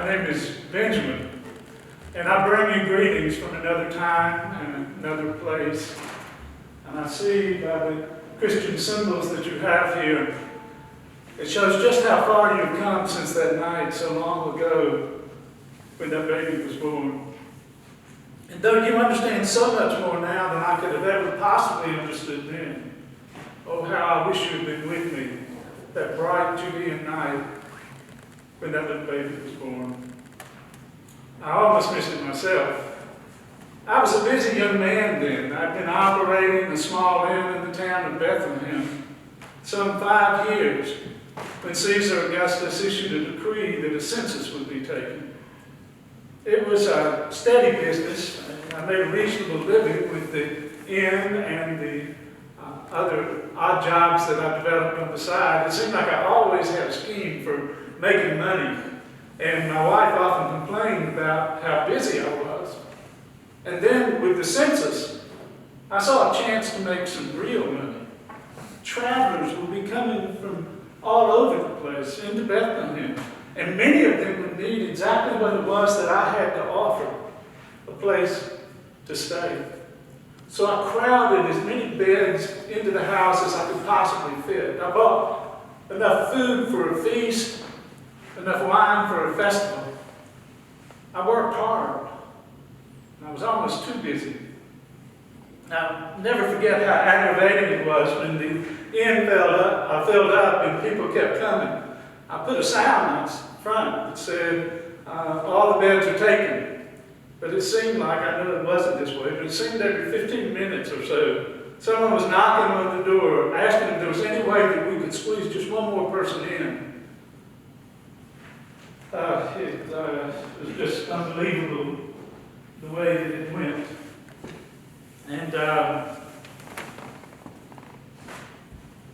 name is Benjamin, and I bring you greetings from another time and another place. And I see by the Christian symbols that you have here, it shows just how far you've come since that night so long ago when that baby was born. And though you understand so much more now than I could have ever possibly understood then, oh, how I wish you had been with me that bright Judean night when that little baby was born. I almost missed it myself. I was a busy young man then. I'd been operating a small inn in the town of Bethlehem some 5 years when Caesar Augustus issued a decree that a census would be taken. It was a steady business. I made a reasonable living with the inn and the other odd jobs that I developed on the side. It seemed like I always had a scheme for making money. And my wife often complained about how busy I was. And then with the census, I saw a chance to make some real money. Travelers would be coming from all over the place into Bethlehem. And many of them would need exactly what it was that I had to offer, a place to stay. So I crowded as many beds into the house as I could possibly fit. I bought enough food for a feast, enough wine for a festival. I worked hard, and I was almost too busy. Now, never forget how aggravating it was when the inn filled up and people kept coming. I put a sign out front that said, all the beds are taken. But it seemed like, I know it wasn't this way, but it seemed every 15 minutes or so, someone was knocking on the door, asking if there was any way that we could squeeze just one more person in. It was just unbelievable the way that it went. And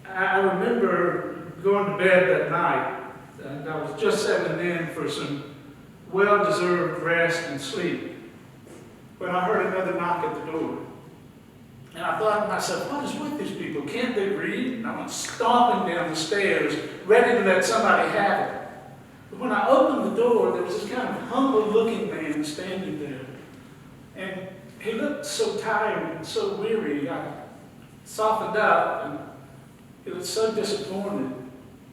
I remember going to bed that night, and I was just settling in for some well-deserved rest and sleep when I heard another knock at the door. And I thought to myself, what is with these people? Can't they read? And I went stomping down the stairs, ready to let somebody have it. But when I opened the door, there was this kind of humble-looking man standing there. And he looked so tired and so weary. I softened up, and he looked so disappointed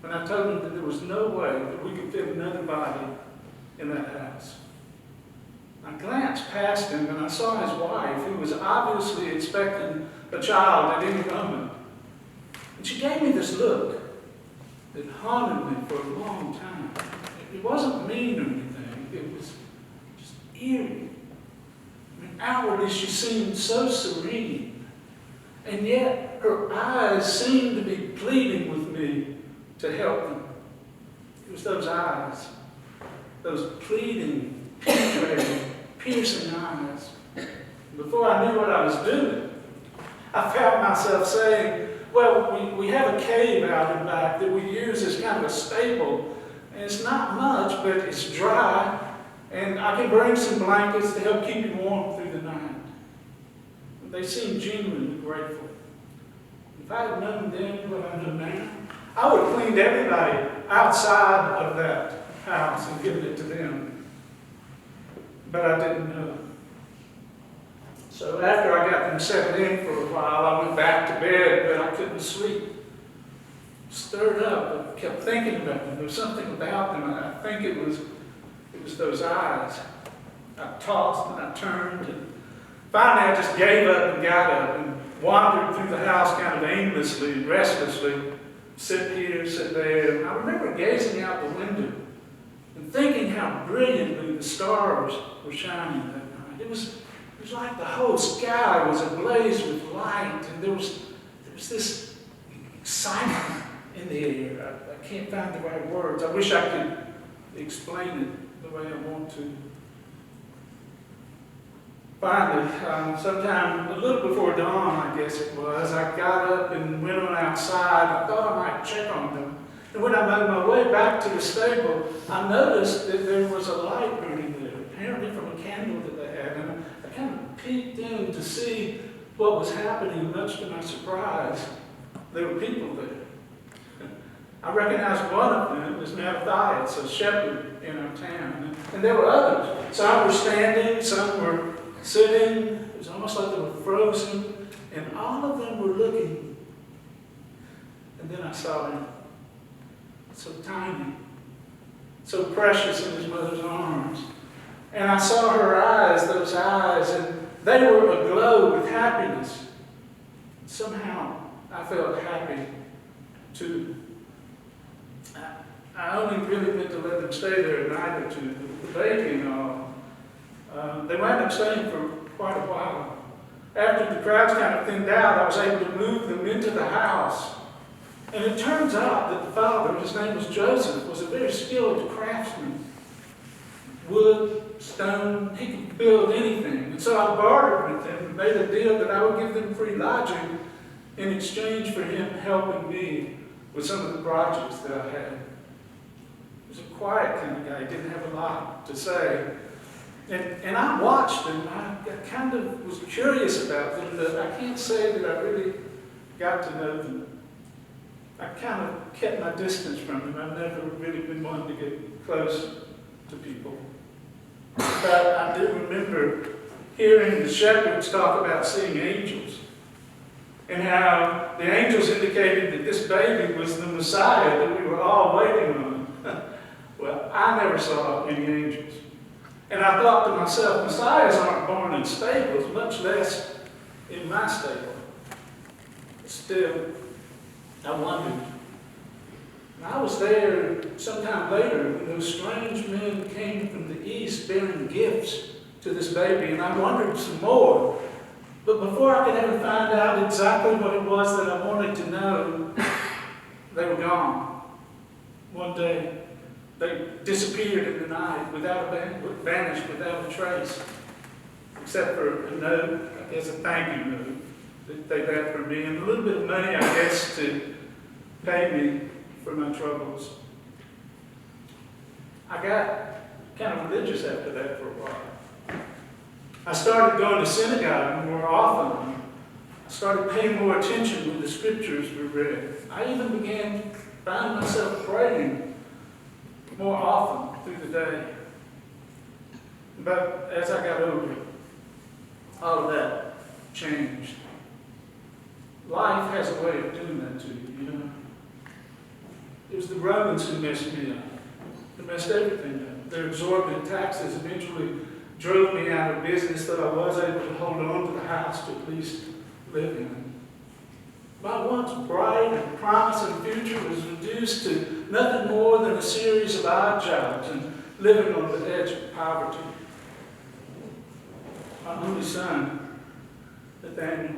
when I told him that there was no way that we could fit another body in that house. I glanced past him and I saw his wife, who was obviously expecting a child at any moment. And she gave me this look that haunted me for a long time. It wasn't mean or anything. It was just eerie. I mean, outwardly she seemed so serene. And yet her eyes seemed to be pleading with me to help them. It was those eyes. Those pleading, piercing eyes. Before I knew what I was doing, I found myself saying, well, we have a cave out in back that we use as kind of a stable. And it's not much, but it's dry. And I can bring some blankets to help keep you warm through the night. They seemed genuinely grateful. If I had known then what I know now, I would have cleaned everybody outside of that house and given it to them. But I didn't know. So after I got them settled in for a while, I went back to bed, but I couldn't sleep. Stirred up, I kept thinking about them. There was something about them. I think it was those eyes. I tossed and I turned, and finally I just gave up and got up and wandered through the house kind of aimlessly, restlessly. Sit here, sit there. And I remember gazing out the window and thinking how brilliantly the stars were shining that night. It was like the whole sky was ablaze with light, and there was this excitement in the air. I can't find the right words. I wish I could explain it the way I want to. Finally, sometime a little before dawn, I guess it was, I got up and went on outside. I thought I might check on them. And when I made my way back to the stable, I noticed that there was a light burning there, apparently from a candle that they had. And I kind of peeked in to see what was happening, much to my surprise. There were people there. I recognized one of them as Matthias, a shepherd in our town. And there were others. Some were standing, some were sitting. It was almost like they were frozen. And all of them were looking. And then I saw him. So tiny. So precious in his mother's arms. And I saw her eyes, those eyes, and they were aglow with happiness. Somehow, I felt happy, too. I only really meant to let them stay there a night or two, the baby and all. They wound up staying for quite a while. After the crowds kind of thinned out, I was able to move them into the house. And it turns out that the father, his name was Joseph, was a very skilled craftsman. Wood, stone, he could build anything. And so I bartered with him and made a deal that I would give them free lodging in exchange for him helping me with some of the projects that I had. He was a quiet kind of guy. He didn't have a lot to say. And I watched him. I kind of was curious about them, but I can't say that I really got to know them. I kind of kept my distance from them. I've never really been one to get close to people. But I do remember hearing the shepherds talk about seeing angels and how the angels indicated that this baby was the Messiah that we were all waiting on. Well, I never saw any angels. And I thought to myself, Messiahs aren't born in stables, much less in my stable. Still, I wondered. And I was there sometime later when those strange men came from the east bearing gifts to this baby, and I wondered some more. But before I could ever find out exactly what it was that I wanted to know, they were gone. One day, they disappeared in the night, vanished without a trace, except for a note, I guess a thank you note, that they left for me, and a little bit of money, I guess, to pay me for my troubles. I got kind of religious after that for a while. I started going to synagogue more often. I started paying more attention when the scriptures were read. I even began finding myself praying more often through the day. But as I got older, all of that changed. Life has a way of doing that to you, you know. It was the Romans who messed me up. They messed everything up. Their exorbitant taxes eventually drove me out of business, though I was able to hold on to the house to at least live in. My once bright and promising future was reduced to nothing more than a series of odd jobs and living on the edge of poverty. My only son, Nathaniel,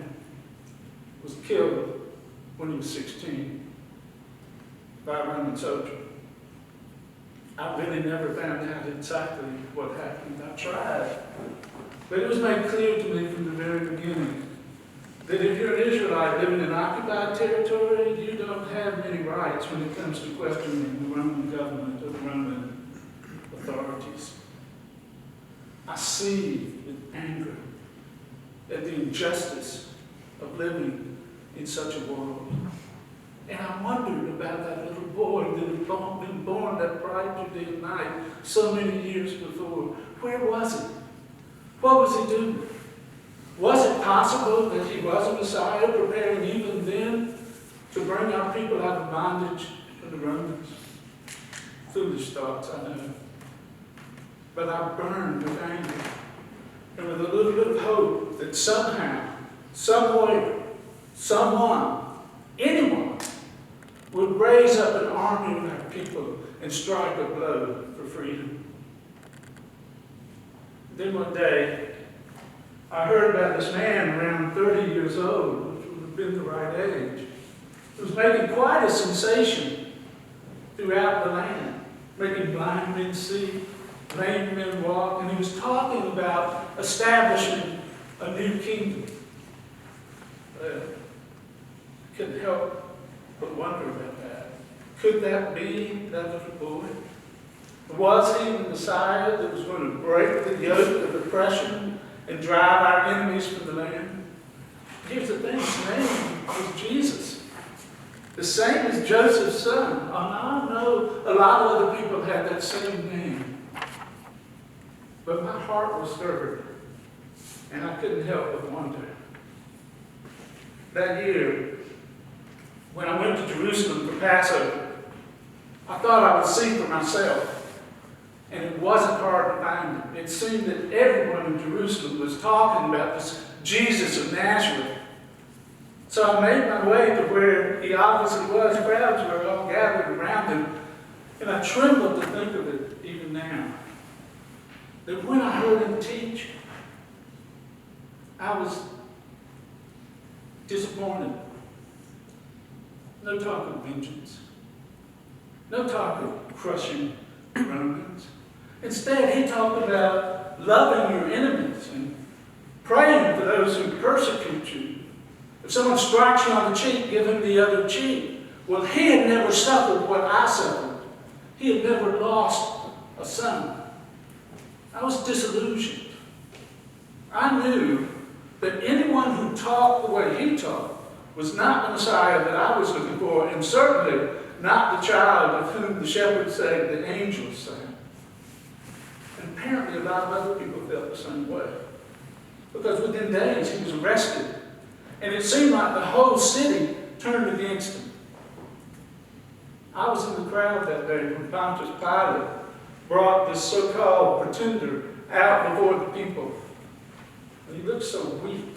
was killed when he was 16 by a Roman soldier. I really never found out exactly what happened. I tried. But it was made clear to me from the very beginning that if you're an Israelite living in occupied territory, you don't have many rights when it comes to questioning the Roman government or the Roman authorities. I see with anger at the injustice of living in such a world. And I wondered about that little boy that had been born that bright Judean night so many years before. Where was he? What was he doing? Was it possible that he was a Messiah preparing even then to bring our people out of bondage to the Romans? Foolish thoughts, I know. But I burned with anger and with a little bit of hope that somehow, somewhere, someone, anyone, would raise up an army of our people and strike a blow for freedom. Then one day, I heard about this man around 30 years old, which would have been the right age, who was making quite a sensation throughout the land, making blind men see, lame men walk, and he was talking about establishing a new kingdom. Couldn't help but wonder about that. Could that be that little boy? Was he the Messiah that was going to break the yoke of oppression and drive our enemies from the land? Here's the thing, his name was Jesus. The same as Joseph's son. And I know a lot of other people had that same name. But my heart was stirred, and I couldn't help but wonder. That year, when I went to Jerusalem for Passover, I thought I would see for myself. And it wasn't hard to find him. It seemed that everyone in Jerusalem was talking about this Jesus of Nazareth. So I made my way to where he obviously was. Crowds were all gathered around him. And I trembled to think of it even now. That when I heard him teach, I was disappointed. No talk of vengeance. No talk of crushing the Romans. Instead, he talked about loving your enemies and praying for those who persecute you. If someone strikes you on the cheek, give him the other cheek. Well, he had never suffered what I suffered. He had never lost a son. I was disillusioned. I knew that anyone who talked the way he talked was not the Messiah that I was looking for, and certainly not the child of whom the shepherds say, the angels say. And apparently a lot of other people felt the same way. Because within days he was arrested. And it seemed like the whole city turned against him. I was in the crowd that day when Pontius Pilate brought this so-called pretender out before the people. And he looked so weak.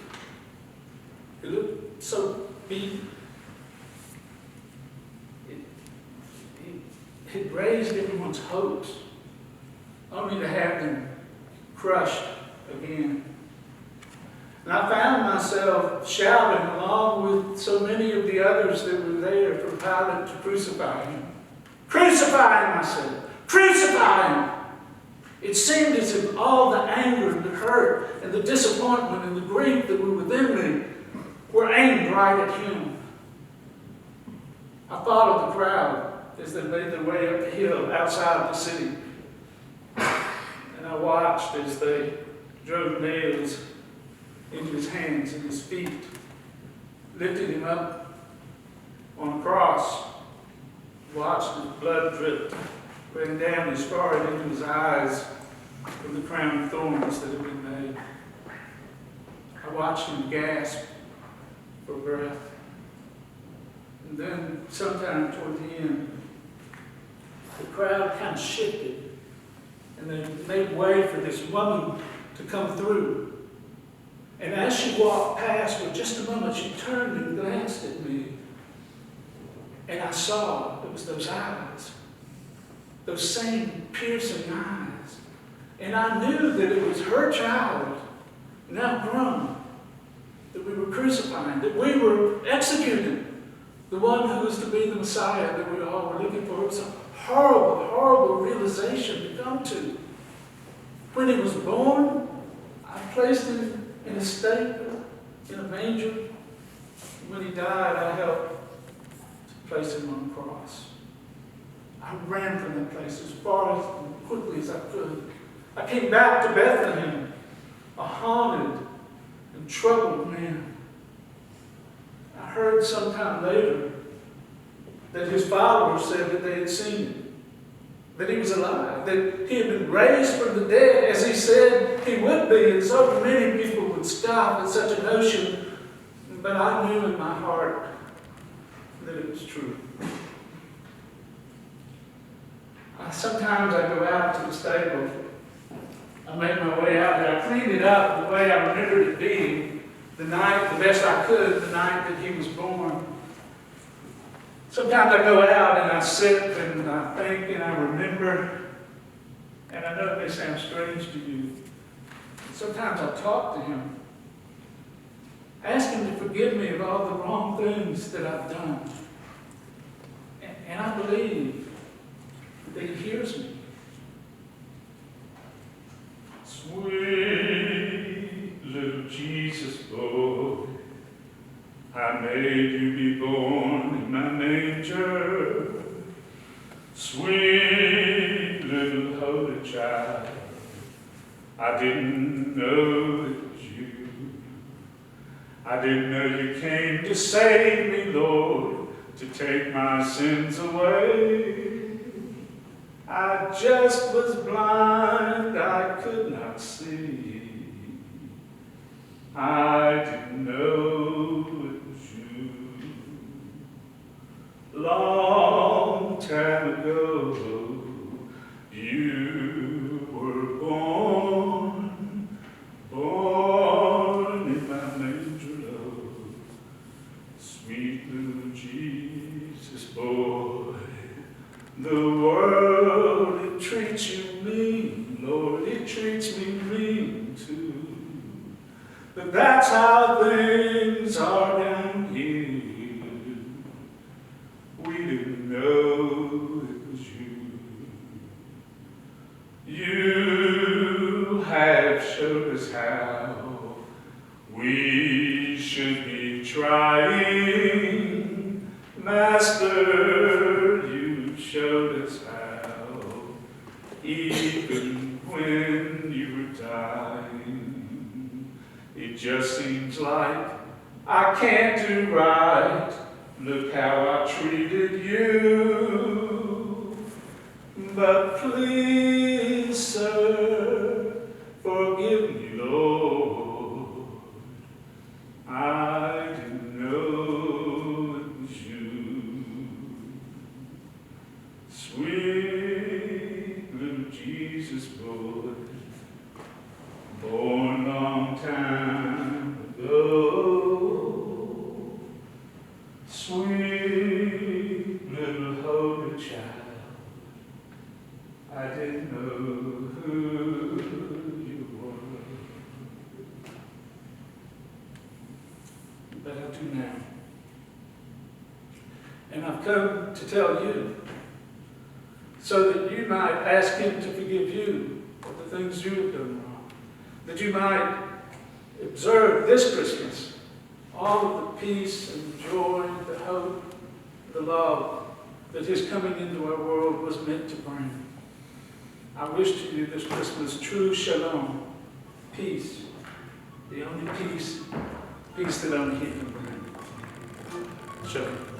He looked so beaten. It raised everyone's hopes, only to have them crushed again. And I found myself shouting along with so many of the others that were there for Pilate to crucify him. Crucify him, I said. Crucify him! It seemed as if all the anger and the hurt and the disappointment and the grief that were within me were aimed right at him. I followed the crowd as they made their way up the hill outside the city. And I watched as they drove nails into his hands and his feet, lifted him up on a cross, watched his blood drip, ran down his forehead into his eyes from the crown of thorns that had been made. I watched him gasp for breath. And then sometime toward the end, the crowd kind of shifted, and they made way for this woman to come through. And as she walked past for just a moment, she turned and glanced at me. And I saw it was those eyes, those same piercing eyes. And I knew that it was her child, now grown, that we were crucifying, that we were executing, the one who was to be the Messiah that we all were looking for. It was a horrible, horrible realization to come to. When he was born, I placed him in a stable, in a manger. When he died, I helped to place him on the cross. I ran from that place as far as quickly as I could. I came back to Bethlehem, a haunted and troubled man. I heard sometime later that his followers said that they had seen him, that he was alive, that he had been raised from the dead as he said he would be. And so many people would scoff at such a notion, but I knew in my heart that it was true. Sometimes I go out to the stable. I make my way out there. I cleaned it up the way I remembered it being the night, the best I could, the night that he was born. Sometimes I go out and I sit and I think and I remember, and I know it may sound strange to you. Sometimes I talk to him, ask him to forgive me of all the wrong things that I've done. And I believe that he hears me. Sweet little Jesus boy, I made you be born in my manger. Sweet little holy child, I didn't know it was you. I didn't know you came to save me, Lord, to take my sins away. I just was blind, I could not see. I didn't know it was you. Long time ago, you were born in my manger low. Sweet little Jesus boy, the world, it treats you mean, Lord, it treats me mean too. But that's how things are down here. We didn't know it was you. You have showed us how we should be trying. Master, you showed us how, even when you were dying. It just seems like I can't do right. Look how I treated you. But please, sir, forgive me, Lord. I didn't know it was you. Sweet little Jesus boy, born long time ago. Sweet little holy child, I didn't know who you were. But I do now. And I've come to tell you so that you might ask him to forgive you of the things you have done wrong. That you might observe this Christmas all of the peace and joy, the hope, the love that his coming into our world was meant to bring. I wish to you this Christmas true shalom, peace, the only peace that only he can bring. Shalom.